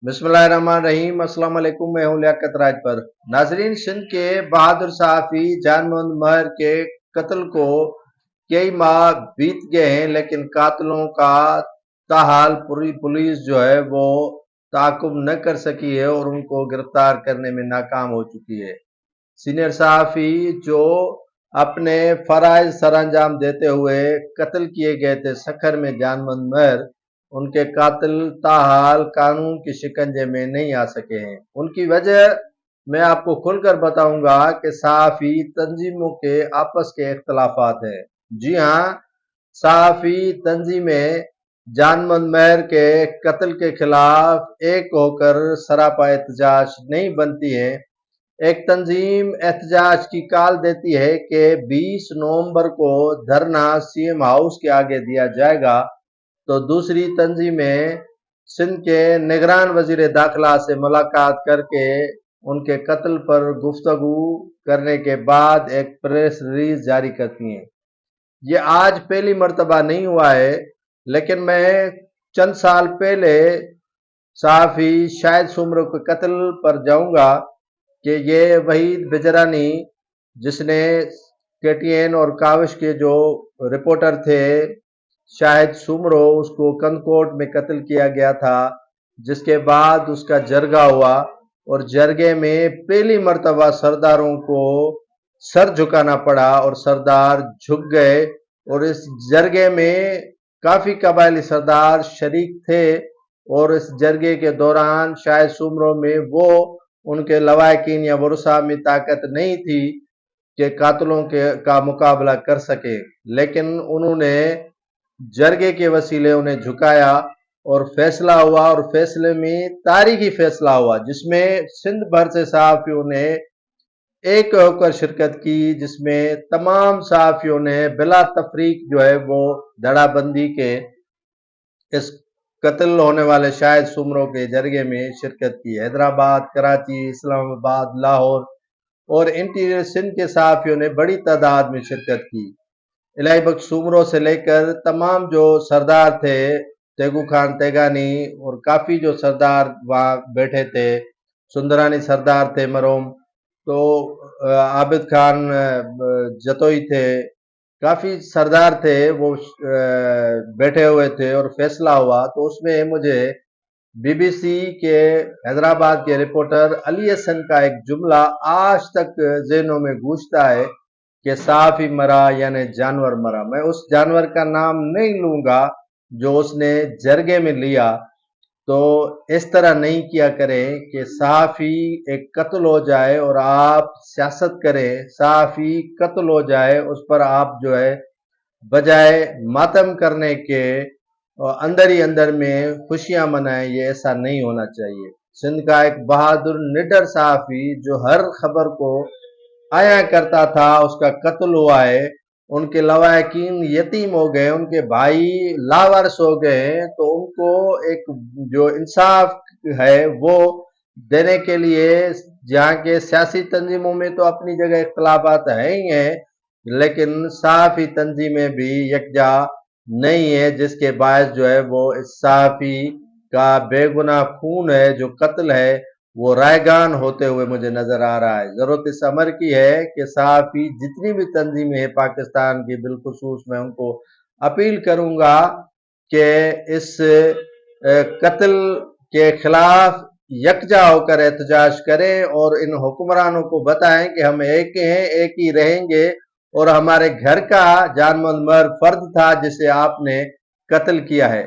बिस्मिल्लाहिर्रहमानिर्रहीम। अस्सलाम वालेकुम। मैं हूं लियाकत राज पर। नाजरीन, सिंध के बहादुर सहाफ़ी जान मोहम्मद महर के कत्ल को कई माह बीत गए हैं, लेकिन कातिलों का ताहाल पूरी पुलिस जो है वो ताक़ुब न कर सकी है और उनको गिरफ्तार करने में नाकाम हो चुकी है। सीनियर सहाफ़ी जो अपने फ़राइज़ सरअंजाम देते हुए कत्ल किए गए थे सखर में जान मोहम्मद महर, उनके कातिल ताहाल कानून के शिकंजे में नहीं आ सके हैं। उनकी वजह मैं आपको खुलकर बताऊंगा कि सहाफ़ी तंजीमों के आपस के इख्तलाफात हैं। जी हाँ, सहाफ़ी तंजीमें जान मोहम्मद महर के कत्ल के खिलाफ एक होकर सरापा एहतजाज नहीं बनती हैं। एक तंजीम एहतजाज की कॉल देती है कि 20 नवंबर को धरना सीएम हाउस के आगे दिया जाएगा, तो दूसरी तंजीमें सिंध के निगरान वजीर दाखिला से मुलाकात करके उनके कत्ल पर गुफ्तगू करने के बाद एक प्रेस रिलीज जारी करती हैं। ये आज पहली मर्तबा नहीं हुआ है, लेकिन मैं चंद साल पहले सहाफ़ी शाहिद सुमरो के कत्ल पर जाऊंगा कि ये वहीद बिजरानी, जिसने KTN और काविश के जो रिपोर्टर थे शाहिद सुमरो, उसको कंदकोट में कत्ल किया गया था, जिसके बाद उसका जरगा हुआ और जरगे में पहली मर्तबा सरदारों को सर झुकाना पड़ा और सरदार झुक गए। और इस जरगे में काफ़ी कबायली सरदार शरीक थे और इस जरगे के दौरान शाहिद सुमरो में वो उनके लवाकिन या वरुसा में ताकत नहीं थी कि कातिलों का मुकाबला कर सके, लेकिन उन्होंने जरगे के वसीले उन्हें झुकाया और फैसला हुआ। और फैसले में तारीखी फैसला हुआ जिसमें सिंध भर से सहाफ़ियों ने एक होकर शिरकत की, जिसमें तमाम सहाफ़ियों ने बिला तफरीक जो है वो धड़ाबंदी के इस कत्ल होने वाले शाहिद सुमरो के जरगे में शिरकत की। हैदराबाद, कराची, इस्लामाबाद, लाहौर और इंटीरियर सिंध के सहाफ़ियों ने बड़ी तादाद में शिरकत की। इलाही बख्श सुमरो से लेकर तमाम जो सरदार थे, तेगू खान तेगानी और काफ़ी जो सरदार वहाँ बैठे थे, सुंदरानी सरदार थे मरहूम, तो आबिद खान जतोई थे, काफ़ी सरदार थे, वो बैठे हुए थे और फैसला हुआ। तो उसमें मुझे BBC के हैदराबाद के रिपोर्टर अली हसन का एक जुमला आज तक ज़हनों में गूंजता है कि सहाफ़ी मरा यानी जानवर मरा। मैं उस जानवर का नाम नहीं लूँगा जो उसने जरगे में लिया। तो इस तरह नहीं किया करें कि सहाफ़ी एक कत्ल हो जाए और आप सियासत करें। सहाफ़ी कत्ल हो जाए, उस पर आप जो है बजाय मातम करने के अंदर ही अंदर में खुशियां मनाएं, ये ऐसा नहीं होना चाहिए। सिंध का एक बहादुर निडर सहाफ़ी जो हर खबर को आया करता था, उसका कत्ल हुआ है। उनके लवाकिन यतीम हो गए, उनके भाई लावारिस हो गए, तो उनको एक जो इंसाफ है वो देने के लिए जहाँ के सियासी तंजीमों में तो अपनी जगह इख्तलाफात है ही हैं, लेकिन सहाफ़ी तंजीमें भी यकजा नहीं है, जिसके बायस जो है वो इस सहाफ़ी का बेगुनाह खून है, जो कत्ल है, वो रायगान होते हुए मुझे नजर आ रहा है। जरूरत इस अमर की है कि सहाफ़ी जितनी भी तंजीमें हैं पाकिस्तान की, बिलखुसूस मैं उनको अपील करूंगा कि इस कत्ल के खिलाफ यकजा होकर एहतजाज करें और इन हुक्मरानों को बताएं कि हम एक हैं, एक ही रहेंगे और हमारे घर का जान मोहम्मद महर फर्द था जिसे आपने कत्ल किया है।